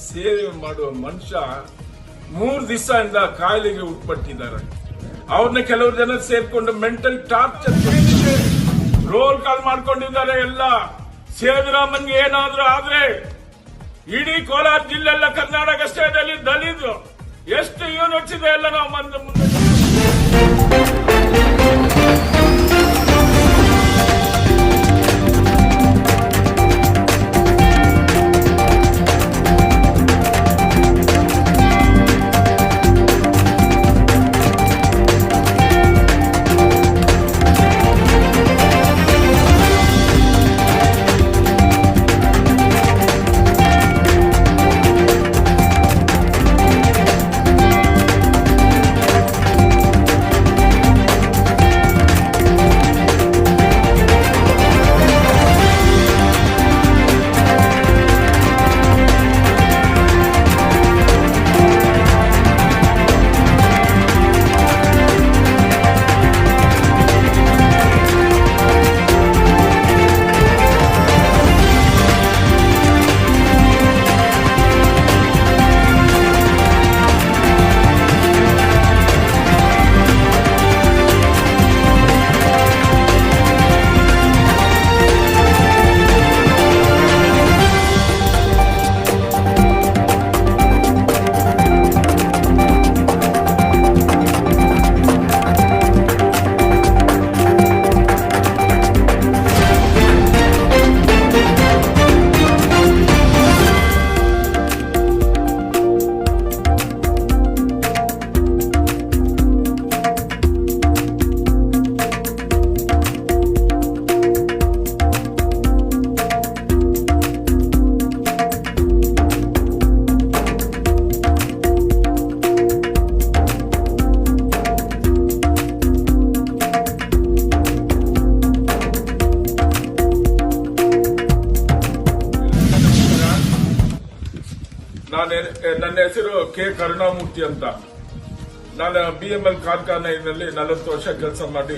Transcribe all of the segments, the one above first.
ಸೇವೆ ಮಾಡುವ ಮನುಷ್ಯ 3 ದಿವಸದಿಂದ ಕಾಯಿಲೆಗೆ ಉಟ್ಪಟ್ಟಿದ್ದಾರೆ. ಅವ್ರನ್ನ ಕೆಲವರು ಜನ ಸೇರ್ಕೊಂಡು ಮೆಂಟಲ್ ಟಾರ್ಚರ್ ರೋಲ್ ಕಾಲ್ ಮಾಡ್ಕೊಂಡಿದ್ದಾರೆ. ಎಲ್ಲ ಸೇವಿರಾಮನ್ಗೆ ಏನಾದ್ರೂ ಆದ್ರೆ ಇಡೀ ಕೋಲಾರ ಜಿಲ್ಲೆಲ್ಲ ಕರ್ನಾಟಕ ಸ್ಟೇಟ್ ಅಲ್ಲಿ ದಲಿತರು ಎಷ್ಟು ಯೂನಿಟ್ಸ್ ಇದೆ ಎಲ್ಲ ನಾವು ಮುಂದೆ ನನ್ನ ಹೆಸರು ಕೆ ಕರುಣಾಮೂರ್ತಿ ಅಂತ. ನಾನು BML ಕಾರ್ಖಾನೆಯಲ್ಲಿ 40 ವರ್ಷ ಕೆಲಸ ಮಾಡಿ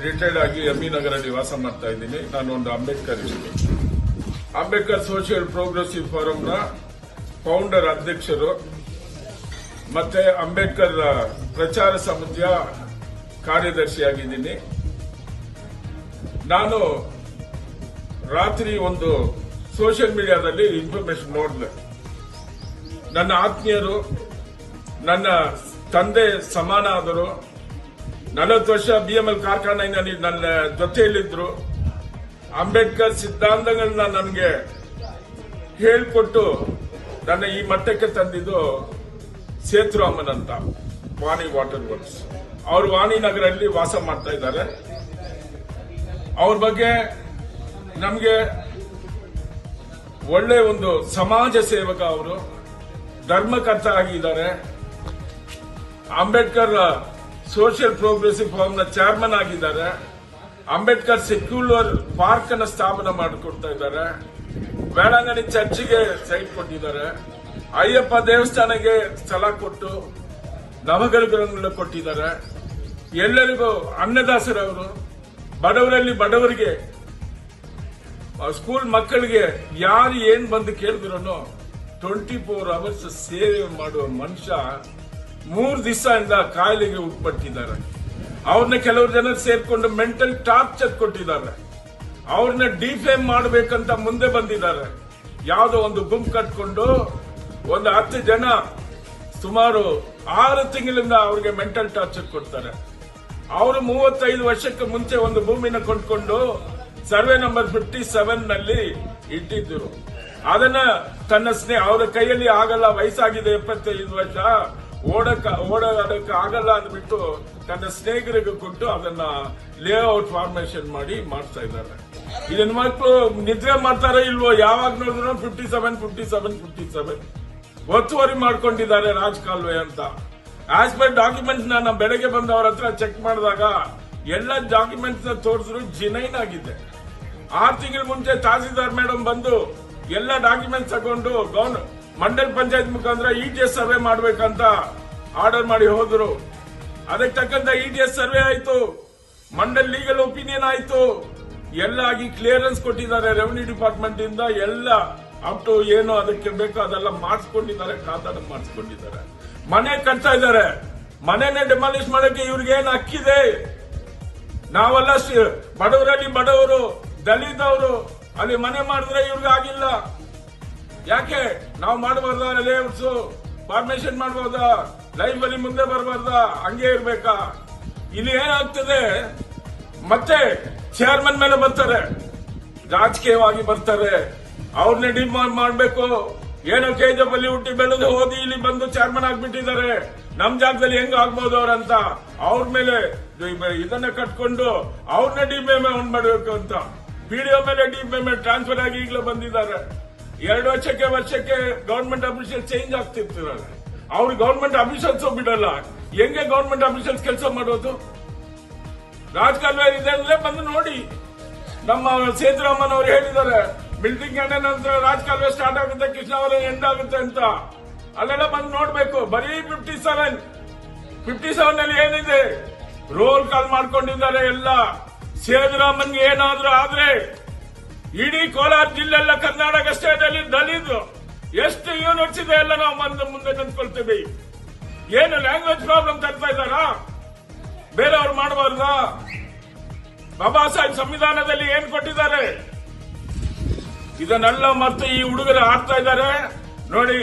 ರಿಟೈರ್ಡ್ ಆಗಿ ME ನಗರಲ್ಲಿ ವಾಸ ಮಾಡ್ತಾ ಇದ್ದೀನಿ. ನಾನು ಒಂದು ಅಂಬೇಡ್ಕರ್ ಅಂಬೇಡ್ಕರ್ ಸೋಷಿಯಲ್ ಪ್ರೋಗ್ರೆಸಿವ್ ಫೋರಂನ ಫೌಂಡರ್ ಅಧ್ಯಕ್ಷರು ಮತ್ತೆ ಅಂಬೇಡ್ಕರ್ ಪ್ರಚಾರ ಸಮಿತಿಯ ಕಾರ್ಯದರ್ಶಿಯಾಗಿದ್ದೀನಿ. ನಾನು ರಾತ್ರಿ ಒಂದು ಸೋಷಿಯಲ್ ಮೀಡಿಯಾದಲ್ಲಿ ಇನ್ಫಾರ್ಮೇಶನ್ ನೋಡಿದೆ. ನನ್ನ ಆತ್ಮೀಯರು, ನನ್ನ ತಂದೆ ಸಮಾನ ಆದರು, 40 ವರ್ಷ BML ಕಾರ್ಖಾನೆಯಲ್ಲಿ ನನ್ನ ಜೊತೆಯಲ್ಲಿದ್ರು. ಅಂಬೇಡ್ಕರ್ ಸಿದ್ಧಾಂತಗಳನ್ನ ನನಗೆ ಹೇಳಿಕೊಟ್ಟು ನನ್ನ ಈ ಮಟ್ಟಕ್ಕೆ ತಂದಿದ್ದು ಸೇತುರಾಮನ್ ಅಂತ, ವಾಣಿ ವಾಟರ್ ವರ್ಕ್ಸ್. ಅವರು ವಾಣಿನಗರಲ್ಲಿ ವಾಸ ಮಾಡ್ತಾ ಇದ್ದಾರೆ. ಅವ್ರ ಬಗ್ಗೆ ನಮಗೆ ಒಳ್ಳೆ ಒಂದು ಸಮಾಜ ಸೇವಕ, ಅವರು ಧರ್ಮಕರ್ತ ಆಗಿದ್ದಾರೆ. ಅಂಬೇಡ್ಕರ್ ಸೋಷಿಯಲ್ ಪ್ರೋಗ್ರೆಸಿವ್ ಫೋರಂನ ಚೇರ್ಮನ್ ಆಗಿದ್ದಾರೆ. ಅಂಬೇಡ್ಕರ್ ಸೆಕ್ಯುಲರ್ ಪಾರ್ಕ್ ಅನ್ನು ಸ್ಥಾಪನೆ ಮಾಡಿಕೊಡ್ತಾ ಇದ್ದಾರೆ. ಬೇಳಂಗಣಿ ಚರ್ಚ್ಗೆ ಸೈಟ್ ಕೊಟ್ಟಿದ್ದಾರೆ. ಅಯ್ಯಪ್ಪ ದೇವಸ್ಥಾನಕ್ಕೆ ಸ್ಥಳ ಕೊಟ್ಟು ನವಗಲಗಳನ್ನು ಕೊಟ್ಟಿದ್ದಾರೆ. ಎಲ್ಲರಿಗೂ ಅನ್ನದಾಸರವರು, ಬಡವರಲ್ಲಿ ಬಡವರಿಗೆ, ಸ್ಕೂಲ್ ಮಕ್ಕಳಿಗೆ ಯಾರು ಏನ್ ಬಂದು ಕೇಳಿದ್ರು 24 ಅವರ್ಸ್ ಸೇವೆ ಮಾಡುವ ಮನುಷ್ಯ 3 ದಿವಸದಿಂದ ಕಾಯಿಲೆಗೆ ಉಟ್ಪಟ್ಟಿದ್ದಾರೆ. ಅವ್ರನ್ನ ಕೆಲವರು ಜನ ಸೇರ್ಕೊಂಡು ಮೆಂಟಲ್ ಟಾರ್ಚರ್ ಕೊಟ್ಟಿದ್ದಾರೆ. ಅವ್ರನ್ನ ಡಿಫೇಮ್ ಮಾಡಬೇಕಂತ ಮುಂದೆ ಬಂದಿದ್ದಾರೆ. ಯಾವುದೋ ಒಂದು ಗುಂಪು ಕಟ್ಕೊಂಡು ಒಂದು 10 ಜನ ಸುಮಾರು 6 ತಿಂಗಳಿಂದ ಅವ್ರಿಗೆ ಮೆಂಟಲ್ ಟಾರ್ಚರ್ ಕೊಡ್ತಾರೆ. ಅವರು 35 ವರ್ಷಕ್ಕೆ ಮುಂಚೆ ಒಂದು ಭೂಮಿನ ಕೊಂಡ್ಕೊಂಡು ಸರ್ವೆ ನಂಬರ್ 57 ನಲ್ಲಿ ಇಟ್ಟಿದ್ರು. ಅದನ್ನ ತನ್ನ ಅವರ ಕೈಯಲ್ಲಿ ಆಗಲ್ಲ, ವಯಸ್ಸಾಗಿದೆ 75 ವರ್ಷ, ಓಡಾಡಕ್ಕೆ ಆಗಲ್ಲ ಅಂದ್ಬಿಟ್ಟು ತನ್ನ ಸ್ನೇಹಿತರಿಗೆ ಕೊಟ್ಟು ಅದನ್ನ ಲೇಔಟ್ ಫಾರ್ಮೇಶನ್ ಮಾಡಿ ಮಾಡ್ತಾ ಇದ್ದಾರೆ. ಇದನ್ನ ಮಕ್ಕಳು ನಿದ್ರೆ ಮಾಡ್ತಾರೋ ಇಲ್ವೋ, ಯಾವಾಗ ನೋಡಿದ್ರು 57 ಒತ್ತುವರಿ ಮಾಡ್ಕೊಂಡಿದ್ದಾರೆ ರಾಜಕಾಲುವೆ ಅಂತ. ಆಸ್ ಪರ್ ಡಾಕ್ಯುಮೆಂಟ್ಸ್ ನಾನು ಬೆಳಗ್ಗೆ ಬಂದವರ ಹತ್ರ ಚೆಕ್ ಮಾಡಿದಾಗ ಎಲ್ಲ ಡಾಕ್ಯುಮೆಂಟ್ಸ್ ತೋರಿಸಿದ್ರು ಜಿನೈನ್ ಆಗಿದೆ. 6 ತಿಂಗಳ ಮುಂಚೆ ತಹಸೀಲ್ದಾರ್ ಮೇಡಮ್ ಬಂದು ಎಲ್ಲ ಡಾಕ್ಯುಮೆಂಟ್ಸ್ ತಗೊಂಡು ಮಂಡಲ್ ಪಂಚಾಯತ್ ಮುಖಾಂತರ ETS ಸರ್ವೆ ಮಾಡಬೇಕಂತ ಆರ್ಡರ್ ಮಾಡಿ ಹೋದ್ರು. ಅದಕ್ಕೆ ತಕ್ಕಂತ ETS ಸರ್ವೆ ಆಯ್ತು, ಮಂಡಲ್ ಲೀಗಲ್ ಒಪಿನಿಯನ್ ಆಯ್ತು, ಎಲ್ಲ ಆಗಿ ಕ್ಲಿಯರೆನ್ಸ್ ಕೊಟ್ಟಿದ್ದಾರೆ ರೆವಿನ್ಯೂ ಡಿಪಾರ್ಟ್ಮೆಂಟ್ ಇಂದ. ಎಲ್ಲ ಅಪ್ ಟು ಏನು ಅದಕ್ಕೆ ಬೇಕೋ ಅದೆಲ್ಲ ಮಾಡಿಸ್ಕೊಂಡಿದ್ದಾರೆ, ಕಾತಾಡ ಮಾಡಿಸ್ಕೊಂಡಿದ್ದಾರೆ. ಮನೆ ಕಟ್ತಾ ಇದ್ದಾರೆ, ಮನೆನೇ ಡೆಮಾಲಿಷ್ ಮಾಡಕ್ಕೆ ಇವ್ರಿಗೆ ಏನ್ ಹಕ್ಕಿದೆ? ನಾವೆಲ್ಲ ಬಡವರಲ್ಲಿ ಬಡವರು, ದಲಿತವರು ಅಲ್ಲಿ ಮನೆ ಮಾಡಿದ್ರೆ ಇವ್ರಿಗೆ ಆಗಿಲ್ಲ. ಯಾಕೆ ನಾವು ಮಾಡಬಾರ್ದ? ಲೇಔಟ್ಸ್ ಫಾರ್ಮೇಶನ್ ಮಾಡಬಹುದಾ? ಲೈಫ್ ಅಲ್ಲಿ ಮುಂದೆ ಬರಬಾರ್ದಾ? ಹಂಗೆ ಇರ್ಬೇಕಾ? ಇಲ್ಲಿ ಏನಾಗ್ತದೆ, ಮತ್ತೆ ಚೇರ್ಮನ್ ಮೇಲೆ ಬರ್ತಾರೆ, ರಾಜಕೀಯವಾಗಿ ಬರ್ತಾರೆ, ಅವ್ರನ್ನೇ ಡಿಮಾಂಡ್ ಮಾಡಬೇಕು. ಏನೋ KGF ಅಲ್ಲಿ ಹುಟ್ಟಿ ಬೆಳೆದು ಓದಿ ಇಲ್ಲಿ ಬಂದು ಚೇರ್ಮನ್ ಆಗ್ಬಿಟ್ಟಿದ್ದಾರೆ, ನಮ್ ಜಾಗದಲ್ಲಿ ಹೆಂಗ್ ಆಗ್ಬೋದು ಅವ್ರಂತ ಅವ್ರ ಮೇಲೆ ಇದನ್ನ ಕಟ್ಕೊಂಡು ಅವ್ರನ್ನ ಡಿಪೇಮೆಂಟ್ ಮಾಡಬೇಕು ಅಂತ PDO ಮೇಲೆ ಡಿಪೇಮೆಂಟ್ ಟ್ರಾನ್ಸ್ಫರ್ ಆಗಿ ಈಗಲೇ ಬಂದಿದ್ದಾರೆ. 2 ವರ್ಷಕ್ಕೆ ಗವರ್ಮೆಂಟ್ ಅಫಿಷಿಯಲ್ ಚೇಂಜ್ ಆಗ್ತಿರ್ತಾರೆ. ಅವ್ರು ಗವರ್ಮೆಂಟ್ ಅಫಿಷಿಯಲ್ಸ್ ಬಿಡಲ್ಲ. ಹೆಂಗೆ ಗವರ್ಮೆಂಟ್ ಅಫಿಷಿಯಲ್ಸ್ ಕೆಲಸ ಮಾಡೋದು? ರಾಜಕಾರಣ ಇದೆ ಅಂದ್ರೆ ಬಂದು ನೋಡಿ. ನಮ್ಮ ಸೇತುರಾಮನ್ ಅವರು ಹೇಳಿದ್ದಾರೆ, ಬಿಲ್ಡಿಂಗ್ ಗಂಟೆ ನಂತರ ರಾಜಕಾಲುವೆ ಸ್ಟಾರ್ಟ್ ಆಗುತ್ತೆ, ಕೃಷ್ಣಾವರ ಎಂಡ್ ಆಗುತ್ತೆ ಅಂತ. ಅಲ್ಲೆಲ್ಲ ಬಂದು ನೋಡ್ಬೇಕು. ಬರೀ 57 ನಲ್ಲಿ ಏನಿದೆ? ರೋಲ್ ಕಾಲ್ ಮಾಡ್ಕೊಂಡಿದ್ದಾರೆ ಎಲ್ಲ. ಸೇತುರಾಮನ್ಗೆ ಏನಾದ್ರೂ ಆದ್ರೆ ಇಡೀ ಕೋಲಾರ ಜಿಲ್ಲೆಲ್ಲ ಕರ್ನಾಟಕ ಸ್ಟೇಟ್ ಅಲ್ಲಿ ದಲಿತು ಎಷ್ಟು ಯೂನಿಟ್ಸ್ ಇದೆ ಎಲ್ಲ ನಾವು ಮುಂದೆ ತಂದ್ಕೊಳ್ತೇವೆ. ಏನು ಲ್ಯಾಂಗ್ವೇಜ್ ಪ್ರಾಬ್ಲಮ್ ತರ್ತಾ ಇದ್ದಾರಾ? ಬೇರೆಯವ್ರು ಮಾಡಬಾರ್ದ? ಬಾಬಾ ಸಾಹೇಬ್ ಸಂವಿಧಾನದಲ್ಲಿ ಏನ್ ಕೊಟ್ಟಿದ್ದಾರೆ? ಇದನ್ನೆಲ್ಲ ಮರ್ತು ಈ ಹುಡುಗರು ಆಡ್ತಾ ಇದ್ದಾರೆ ನೋಡಿ.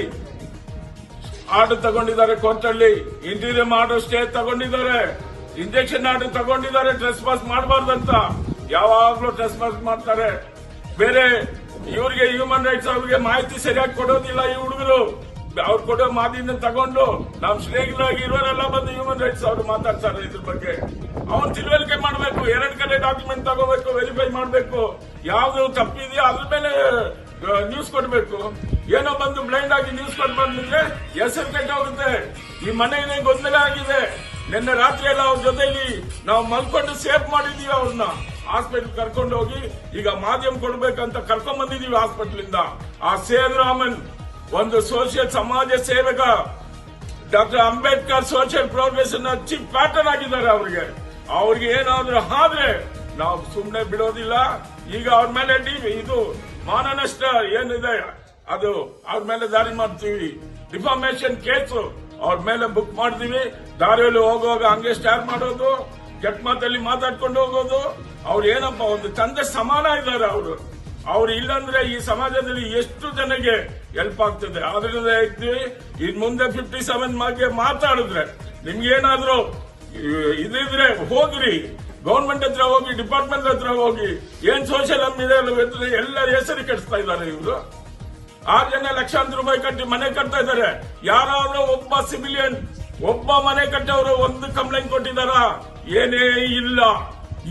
ಆರ್ಡರ್ ತಗೊಂಡಿದ್ದಾರೆ ಕೋರ್ಟ್ ಅಲ್ಲಿ, ಇಂಟೀರಿಯಂ ಆರ್ಡರ್ ಸ್ಟೇ ತಗೊಂಡಿದ್ದಾರೆ, ಇಂಜೆಕ್ಷನ್ ಆರ್ಡರ್ ತಗೊಂಡಿದ್ದಾರೆ, ಟ್ರೆಸ್ ಪಾಸ್ ಮಾಡಬಾರ್ದಂತ. ಯಾವಾಗ್ಲೂ ಟ್ರೆಸ್ ಪಾಸ್ ಮಾಡ್ತಾರೆ. ಬೇರೆ ಇವರಿಗೆ ಹ್ಯೂಮನ್ ರೈಟ್ಸ್ ಅವ್ರಿಗೆ ಮಾಹಿತಿ ಸರಿಯಾಗಿ ಕೊಡೋದಿಲ್ಲ ಈ ಹುಡುಗರು. ಅವ್ರು ಕೊಡೋ ಮಾಹಿತಿನ ತಗೊಂಡು ನಾವು ಶ್ರೇಷ್ಠರಾಗಿ ಇರೋರೆಲ್ಲ ಬಂದು ಹ್ಯೂಮನ್ ರೈಟ್ಸ್ ಅವರು ಮಾತಾಡ್ತಾರೆ ಇದ್ರ ಬಗ್ಗೆ. ಅವನ್ ತಿಳುವಳಿಕೆ ಮಾಡಬೇಕು, 2 ಕಡೆ ಡಾಕ್ಯುಮೆಂಟ್ ತಗೋಬೇಕು, ವೆರಿಫೈ ಮಾಡಬೇಕು, ಯಾವ್ದು ತಪ್ಪಿದೆಯೋ ಅದ್ರ ಮೇಲೆ ನ್ಯೂಸ್ ಕೊಡಬೇಕು. ಏನೋ ಬಂದು ಬ್ಲೈಂಡ್ ಆಗಿ ನ್ಯೂಸ್ ಕೊಟ್ಟು ಬಂದ್ರೆ ಹೆಸರು ಕೆಟ್ಟೋಗುತ್ತೆ. ಈ ಮನೆಗೆ ಗೊಂದಲ ಆಗಿದೆ. ನಿನ್ನೆ ರಾತ್ರಿ ಎಲ್ಲ ಅವ್ರ ಜೊತೆಲಿ ನಾವು ಮಲ್ಕೊಂಡು ಸೇಫ್ ಮಾಡಿದೀವಿ. ಅವ್ರನ್ನ ಹಾಸ್ಪಿಟಲ್ ಕರ್ಕೊಂಡು ಹೋಗಿ ಈಗ ಮಾಧ್ಯಮ ಕೊಡ್ಬೇಕಂತ ಕರ್ಕೊಂಡ್ ಬಂದಿದೀವಿ ಹಾಸ್ಪಿಟಲ್ ಇಂದ. ಆ ಸೇತುರಾಮನ್ ಒಂದು ಸೋಷಿಯಲ್ ಸಮಾಜ ಸೇವಕ, doctor Ambedkar social progress chief pattern ಆಗಿದ್ದಾರೆ. ಅವ್ರಿಗೆ ಏನಾದ್ರೂ ಆದ್ರೆ ನಾವು ಸುಮ್ನೆ ಬಿಡೋದಿಲ್ಲ. ಈಗ ಅವ್ರ ಮೇಲೆ ಇದು ಮಾನನಷ್ಟ ಏನಿದೆ ಅದು ಅವ್ರ ಮೇಲೆ ದಾರಿ ಮಾಡ್ತೀವಿ. ಡಿಫಾಮೇಶನ್ ಕೇಸು ಅವ್ರ ಮೇಲೆ ಬುಕ್ ಮಾಡ್ತೀವಿ. ದಾರಿಯಲ್ಲಿ ಹೋಗುವಾಗ ಹಂಗೆ ಸ್ಟಾರ್ ಮಾಡೋದು, ಕೆಟ್ಟ ಮಾತಲ್ಲಿ ಮಾತಾಡ್ಕೊಂಡು ಹೋಗೋದು. ಅವ್ರು ಏನಪ್ಪ ಒಂದು ತಂದೆ ಸಮಾನ ಇದ್ದಾರೆ. ಅವ್ರು ಇಲ್ಲಂದ್ರೆ ಈ ಸಮಾಜದಲ್ಲಿ ಎಷ್ಟು ಜನಕ್ಕೆ ಹೆಲ್ಪ್ ಆಗ್ತದೆ. ಆದ್ರಿಂದ ಇರ್ತೀವಿ. ಇನ್ ಮುಂದೆ 57 ಬಗ್ಗೆ ಮಾತಾಡಿದ್ರೆ ನಿಮ್ಗೇನಾದ್ರೂ ಇದಿದ್ರೆ ಹೋಗ್ರಿ, ಗವರ್ಮೆಂಟ್ ಹತ್ರ ಹೋಗಿ, ಡಿಪಾರ್ಟ್ಮೆಂಟ್ ಹತ್ರ ಹೋಗಿ. ಏನ್ ಸೋಷಿಯಲ್ ಮೀಡಿಯಾ ಎಲ್ಲರ ಹೆಸರು ಕೆಡಿಸ್ತಾ ಇದ್ದಾರೆ ಇವರು. 6 ಜನ ಲಕ್ಷಾಂತರ ರೂಪಾಯಿ ಕಟ್ಟಿ ಮನೆ ಕಟ್ತಾ ಇದ್ದಾರೆ. ಯಾರಾದ್ರೂ ಒಬ್ಬ ಸಿವಿಲಿಯನ್ ಒಬ್ಬ ಮನೆ ಕಟ್ಟವರು ಒಂದು ಕಂಪ್ಲೇಂಟ್ ಕೊಟ್ಟಿದಾರ? ಏನೇ ಇಲ್ಲ.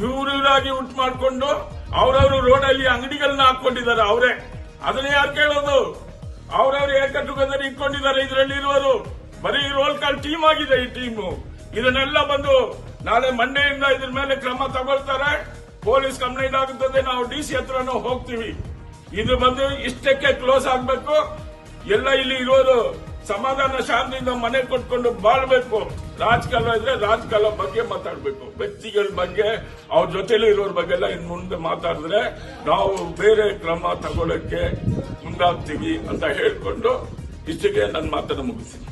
ಇವರಾಗಿ ಉಂಟು ಮಾಡ್ಕೊಂಡು ಅವ್ರವ್ರು ರೋಡಲ್ಲಿ ಅಂಗಡಿಗಳನ್ನ ಹಾಕೊಂಡಿದ್ದಾರೆ ಅವರೇ. ಅದನ್ನ ಯಾರು ಕೇಳೋದು? ಅವ್ರವ್ರು ಏಕಟ್ಟುಗದಲ್ಲಿ ಇಟ್ಕೊಂಡಿದ್ದಾರೆ. ಇದರಲ್ಲಿ ಇರುವರು ಬರೀ ರೋಲ್ ಕಾಲ್ ಟೀಮ್ ಆಗಿದೆ ಈ ಟೀಮು. ಇದನ್ನೆಲ್ಲ ಬಂದು ನಾಳೆ ಮಂಡೆಯಿಂದ ಇದ್ರ ಮೇಲೆ ಕ್ರಮ ತಗೊಳ್ತಾರೆ. ಪೊಲೀಸ್ ಕಂಪ್ಲೇಂಟ್ ಆಗುತ್ತದೆ. ನಾವು DC ಹತ್ರನೂ ಹೋಗ್ತೀವಿ. ಇದು ಬಂದು ಇಷ್ಟಕ್ಕೆ ಕ್ಲೋಸ್ ಆಗ್ಬೇಕು. ಎಲ್ಲ ಇಲ್ಲಿ ಇರೋರು ಸಮಾಧಾನ ಶಾಂತಿಯಿಂದ ಮನೆ ಕೊಟ್ಕೊಂಡು ಬಾಳ್ಬೇಕು. ರಾಜಕಾಲ ಇದ್ರೆ ರಾಜಕಾಲ ಬಗ್ಗೆ ಮಾತಾಡ್ಬೇಕು. ವ್ಯಕ್ತಿಗಳ ಬಗ್ಗೆ, ಅವ್ರ ಜೊತೆಲಿ ಇರೋರ ಬಗ್ಗೆ ಎಲ್ಲ ಇನ್ ಮುಂದೆ ಮಾತಾಡಿದ್ರೆ ನಾವು ಬೇರೆ ಕ್ರಮ ತಗೊಳ್ಳಕ್ಕೆ ಮುಂದಾಗ್ತೀವಿ ಅಂತ ಹೇಳ್ಕೊಂಡು ಇಷ್ಟಕ್ಕೆ ನನ್ನ ಮಾತನ್ನು ಮುಗಿಸ್ತೀನಿ.